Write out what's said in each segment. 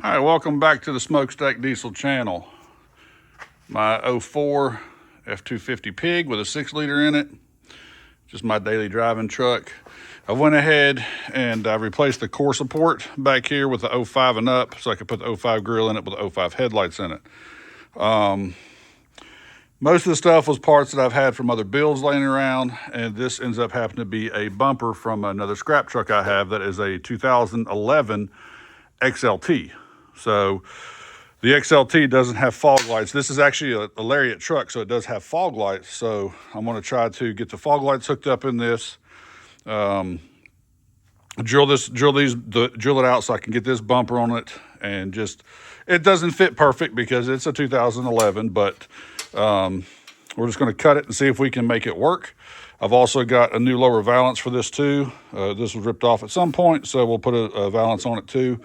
All right, welcome back to the Smokestack Diesel channel. My 04 F250 Pig with a 6-liter in it. Just my daily driving truck. I went ahead and I replaced the core support back here with the 05 and up so I could put the 05 grill in it with the 05 headlights in it. Most of the stuff was parts that I've had from other builds laying around, and this ends up happening to be a bumper from another scrap truck I have that is a 2011 XLT. So the XLT doesn't have fog lights. This is actually a Lariat truck, so it does have fog lights. So I'm going to try to get the fog lights hooked up in this. Drill it out so I can get this bumper on it, and just, it doesn't fit perfect because it's a 2011, but we're just going to cut it and see if we can make it work. I've also got a new lower valance for this too. This was ripped off at some point, so we'll put a valance on it too.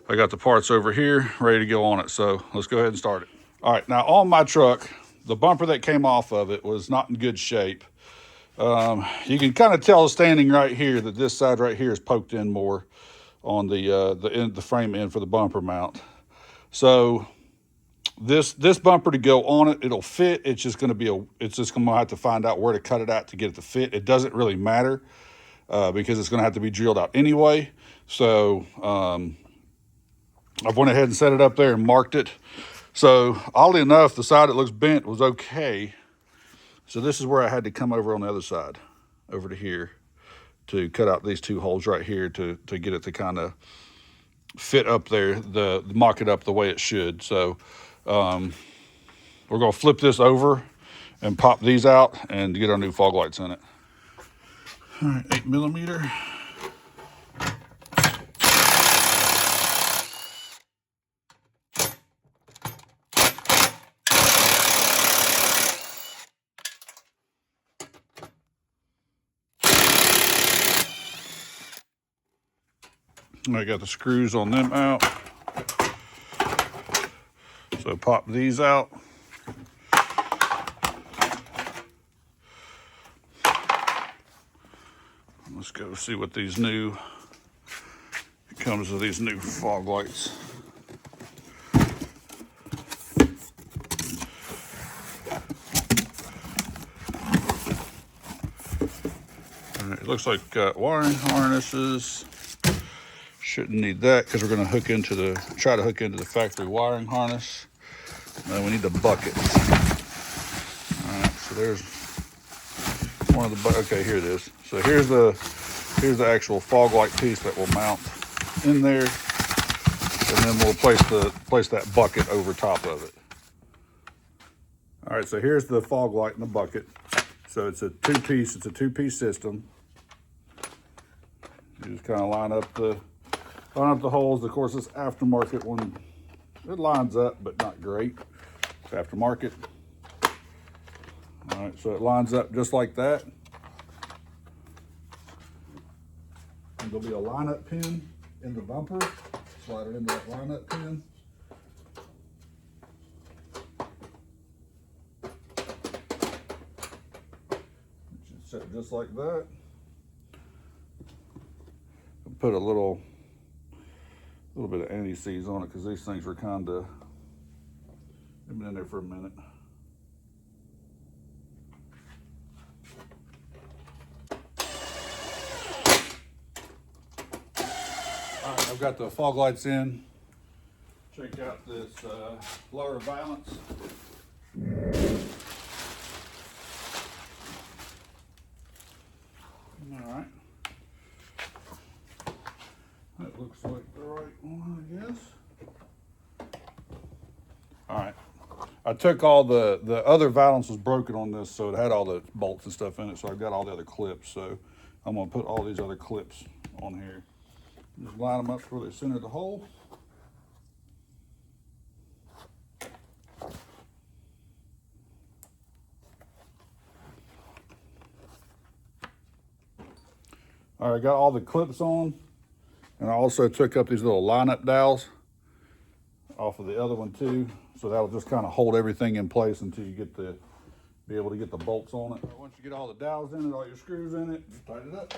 I got the parts over here ready to go on it, so let's go ahead and start it. All right, now on my truck, the bumper that came off of it was not in good shape. You can kind of tell standing right here that this side right here is poked in more on the frame end for the bumper mount. So this bumper to go on it, it'll fit. It's just going to have to find out where to cut it at to get it to fit. It doesn't really matter because it's going to have to be drilled out anyway. So I went ahead and set it up there and marked it. So oddly enough, the side that looks bent was okay. So this is where I had to come over on the other side, over to here, to cut out these two holes right here to get it to kind of fit up there, mock it up the way it should. So we're going to flip this over and pop these out and get our new fog lights in it. All right, 8mm. I got the screws on them out. So pop these out. Let's go see what these new, it comes with these new fog lights. All right, it looks like wiring harnesses. Shouldn't need that because we're going to try to hook into the factory wiring harness. Then we need the bucket. All right, so there's one of the, okay, here it is. So here's the actual fog light piece that will mount in there, and then we'll place that bucket over top of it. All right, so here's the fog light in the bucket. So it's a two-piece system. You just kind of line up the holes. Of course, this aftermarket one, it lines up, but not great. It's aftermarket. All right, so it lines up just like that. And there'll be a line-up pin in the bumper. Slide it into that line-up pin. It should set just like that. Put a little bit of anti-seize on it because these things were kind of, they've been in there for a minute. All right, I've got the fog lights in. Check out this lower valance. All right. That looks like the right one, I guess. All right. I took all the other valance was broken on this, so it had all the bolts and stuff in it, so I've got all the other clips. So I'm going to put all these other clips on here. Just line them up where they center the hole. All right, I got all the clips on. And I also took up these little lineup dowels off of the other one too. So that'll just kind of hold everything in place until you be able to get the bolts on it. Once you get all the dowels in it, all your screws in it, just tighten it up.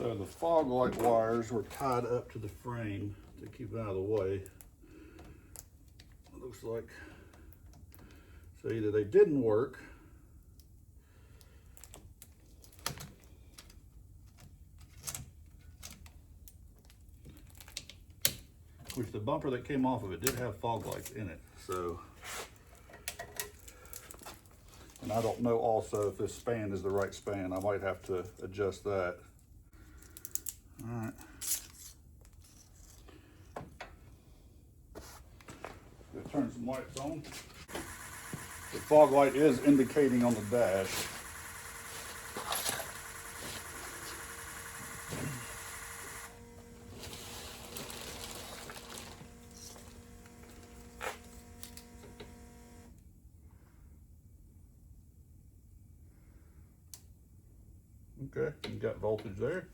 So the fog light wires were tied up to the frame to keep it out of the way. It looks like, so either they didn't work, which the bumper that came off of it did have fog lights in it. So, and I don't know also if this span is the right span. I might have to adjust that. All right. Let's turn some lights on. The fog light is indicating on the dash. Okay, you got voltage there.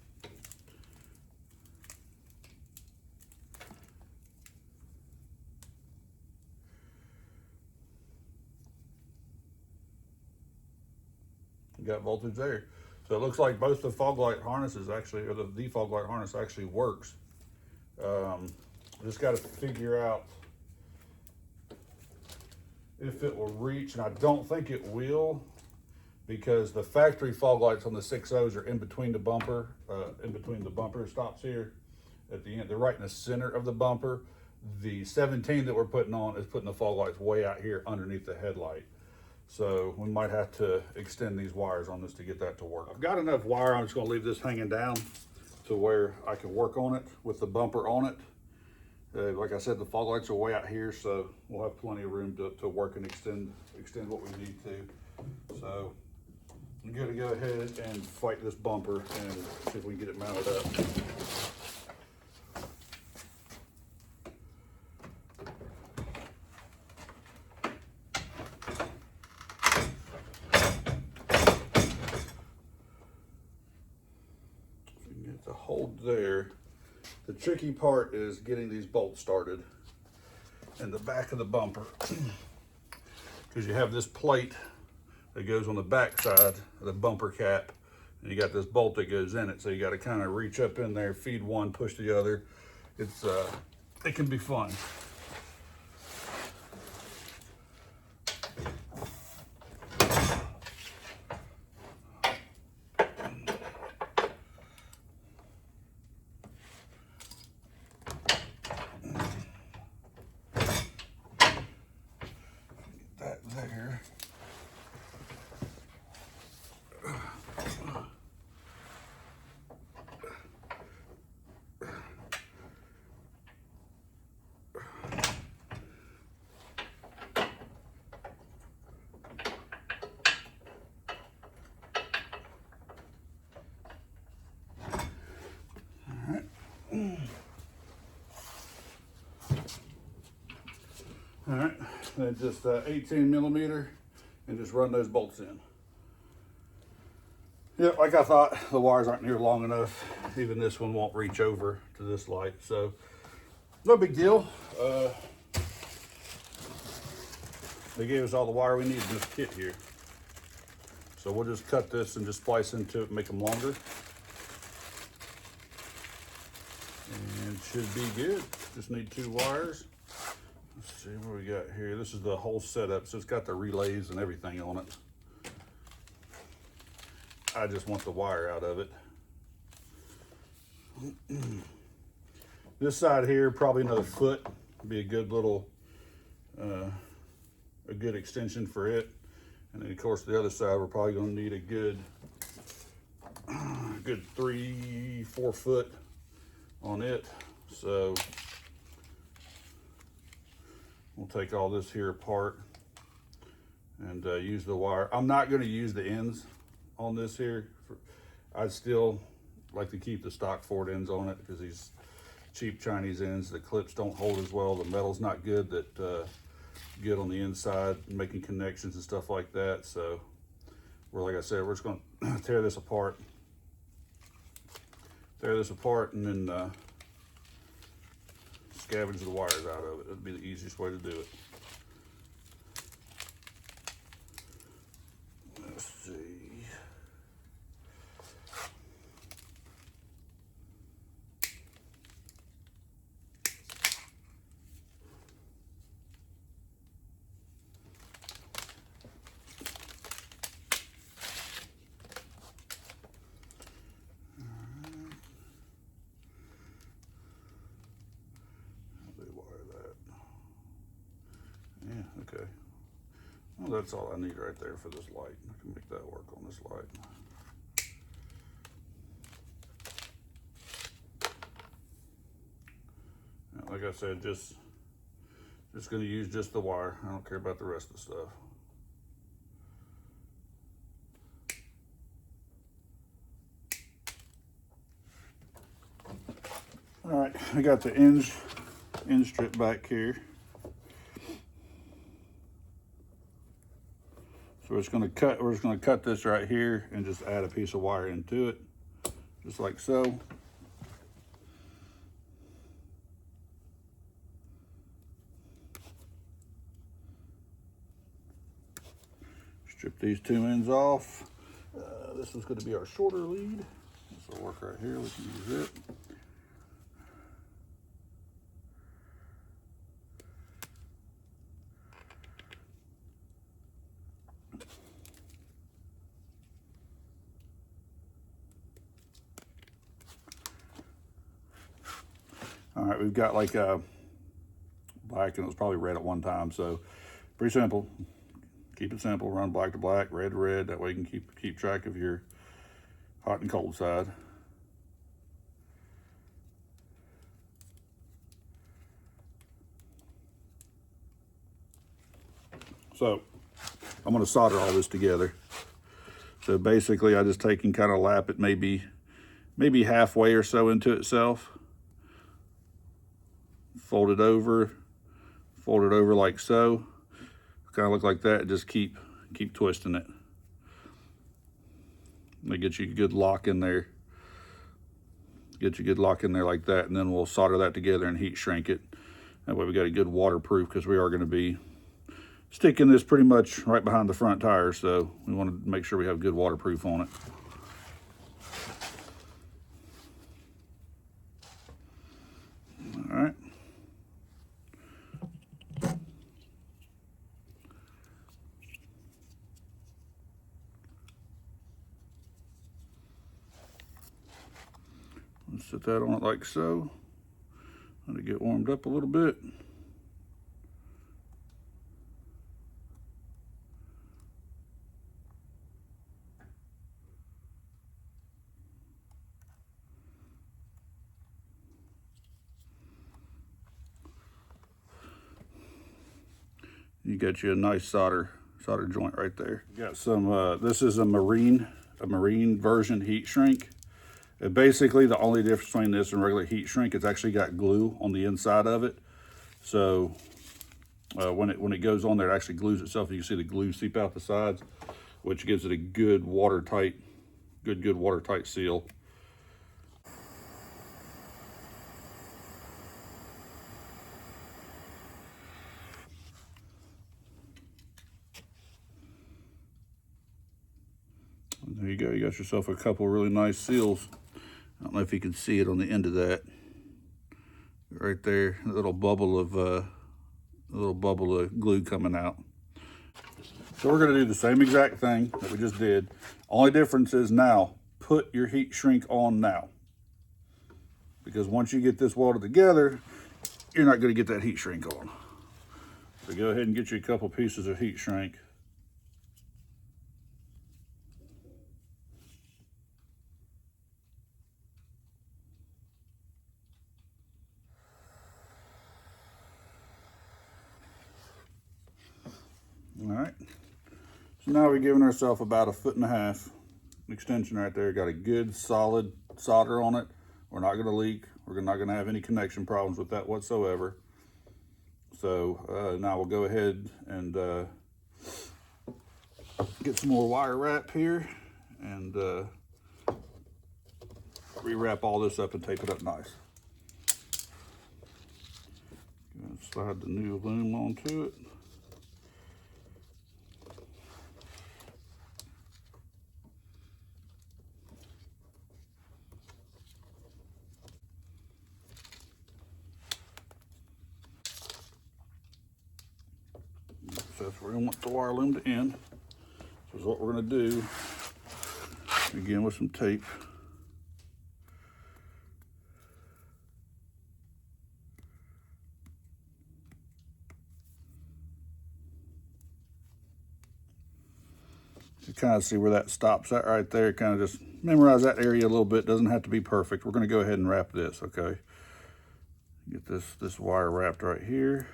You got voltage there. So it looks like both the fog light harnesses actually, or the fog light harness actually works. Just got to figure out if it will reach, and I don't think it will, because the factory fog lights on the 6.0s are in between the bumper stops here at the end. They're right in the center of the bumper. The 17 that we're putting on is putting the fog lights way out here underneath the headlight. So we might have to extend these wires on this to get that to work. I've got enough wire, I'm just gonna leave this hanging down to where I can work on it with the bumper on it. Like I said, the fog lights are way out here, so we'll have plenty of room to work and extend what we need to. So I'm gonna go ahead and fight this bumper and see if we can get it mounted up. Get the hold there. The tricky part is getting these bolts started in the back of the bumper, because you have this plate that goes on the back side of the bumper cap, and you got this bolt that goes in it, so you got to kind of reach up in there, feed one, push the other. It can be fun. That there. All right, then just 18 millimeter and just run those bolts in. Yeah, like I thought, the wires aren't near long enough. Even this one won't reach over to this light, so no big deal. They gave us all the wire we need in this kit here. So we'll just cut this and just splice into it and make them longer. And should be good. Just need 2 wires. Let's see what we got here. This is the whole setup, so it's got the relays and everything on it. I just want the wire out of it. This side here, probably another foot, be a good little, a good extension for it. And then of course the other side, we're probably gonna need a good 3-4 foot on it. So we'll take all this here apart and use the wire. I'm not gonna use the ends on this here. I'd still like to keep the stock Ford ends on it, because these cheap Chinese ends, the clips don't hold as well. The metal's not good that get on the inside, making connections and stuff like that. So like I said, we're just gonna tear this apart and then scavenge the wires out of it. That'd be the easiest way to do it. Let's see. Okay. Well, that's all I need right there for this light. I can make that work on this light. Now, like I said, just gonna use just the wire. I don't care about the rest of the stuff. All right, I got the end strip back here. So we're just gonna cut this right here and just add a piece of wire into it, just like so. Strip these two ends off. This is going to be our shorter lead. This will work right here. We can use it. All right, we've got like a black, and it was probably red at one time, so pretty simple. Keep it simple, run black to black, red to red. That way you can keep track of your hot and cold side. So I'm going to solder all this together. So basically I just take and kind of lap it maybe halfway or so into itself. Fold it over like so. Kind of look like that. Just keep twisting it. They get you a good lock in there. Get you a good lock in there like that, and then we'll solder that together and heat shrink it. That way we got a good waterproof, because we are going to be sticking this pretty much right behind the front tire, so we want to make sure we have good waterproof on it. All right. Let's set that on it like so. Let it get warmed up a little bit. You got you a nice solder joint right there. You got some, this is a marine version heat shrink. And basically the only difference between this and regular heat shrink, it's actually got glue on the inside of it. So when it goes on there, it actually glues itself. You can see the glue seep out the sides, which gives it a good watertight seal. And there you go. You got yourself a couple really nice seals. I don't know if you can see it on the end of that. Right there, a little bubble of glue coming out. So we're going to do the same exact thing that we just did. Only difference is now, put your heat shrink on now. Because once you get this welded together, you're not going to get that heat shrink on. So go ahead and get you a couple pieces of heat shrink. All right. So now we're giving ourselves about 1.5 feet extension right there. Got a good solid solder on it. We're not going to leak. We're not going to have any connection problems with that whatsoever. So now we'll go ahead and get some more wire wrap here and rewrap all this up and tape it up nice. Slide the new loom onto it. So that's where we want the wire loom to end. So what we're going to do, again with some tape. kind of see where that stops at right there. Kind of just memorize that area a little bit. Doesn't have to be perfect. We're going to go ahead and wrap this, okay? Get this wire wrapped right here.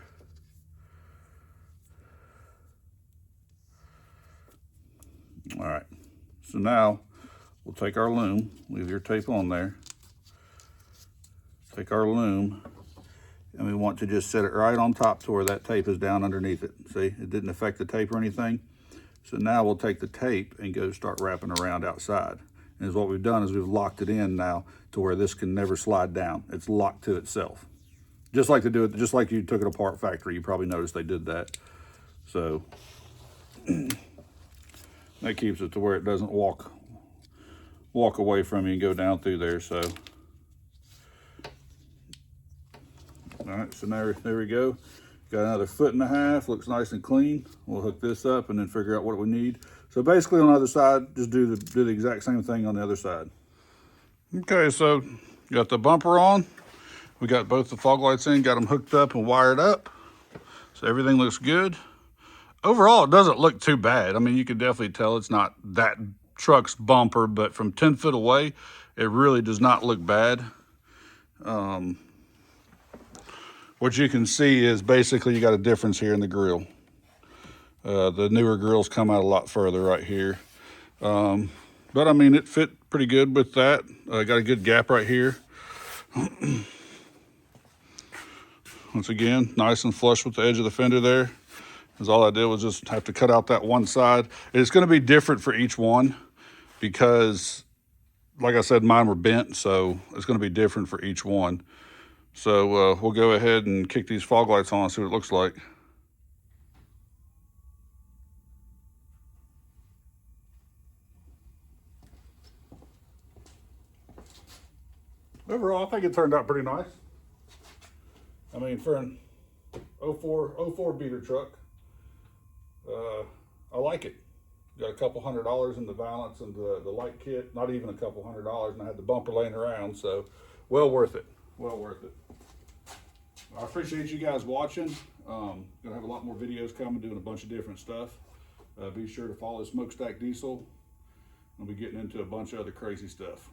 All right, so now we'll take our loom, leave your tape on there. Take our loom, and we want to just set it right on top to where that tape is down underneath it. See, it didn't affect the tape or anything. So now we'll take the tape and go start wrapping around outside. And what we've done is we've locked it in now to where this can never slide down. It's locked to itself. Just like you took it apart factory. You probably noticed they did that. So that keeps it to where it doesn't walk away from you and go down through there. So all right, so now there we go. Got another 1.5 feet, looks nice and clean. We'll hook this up and then figure out what we need. So basically on the other side, just do the exact same thing on the other side. Okay, so got the bumper on. We got both the fog lights in, got them hooked up and wired up. So everything looks good. Overall, it doesn't look too bad. I mean, you can definitely tell it's not that truck's bumper, but from 10 foot away, it really does not look bad. What you can see is basically you got a difference here in the grill. The newer grills come out a lot further right here. But I mean, it fit pretty good with that. Got a good gap right here. Once again, nice and flush with the edge of the fender there. Because all I did was just have to cut out that one side. It's going to be different for each one because, like I said, mine were bent, so it's going to be different for each one. So we'll go ahead and kick these fog lights on and see what it looks like. Overall, I think it turned out pretty nice. I mean, for an 04 beater truck, I like it. Got a couple $100 in the valance and the light kit, not even a couple $100, and I had the bumper laying around, so well worth it. Well worth it. I appreciate you guys watching. Gonna have a lot more videos coming, doing a bunch of different stuff. Be sure to follow Smokestack Diesel. I'll be getting into a bunch of other crazy stuff.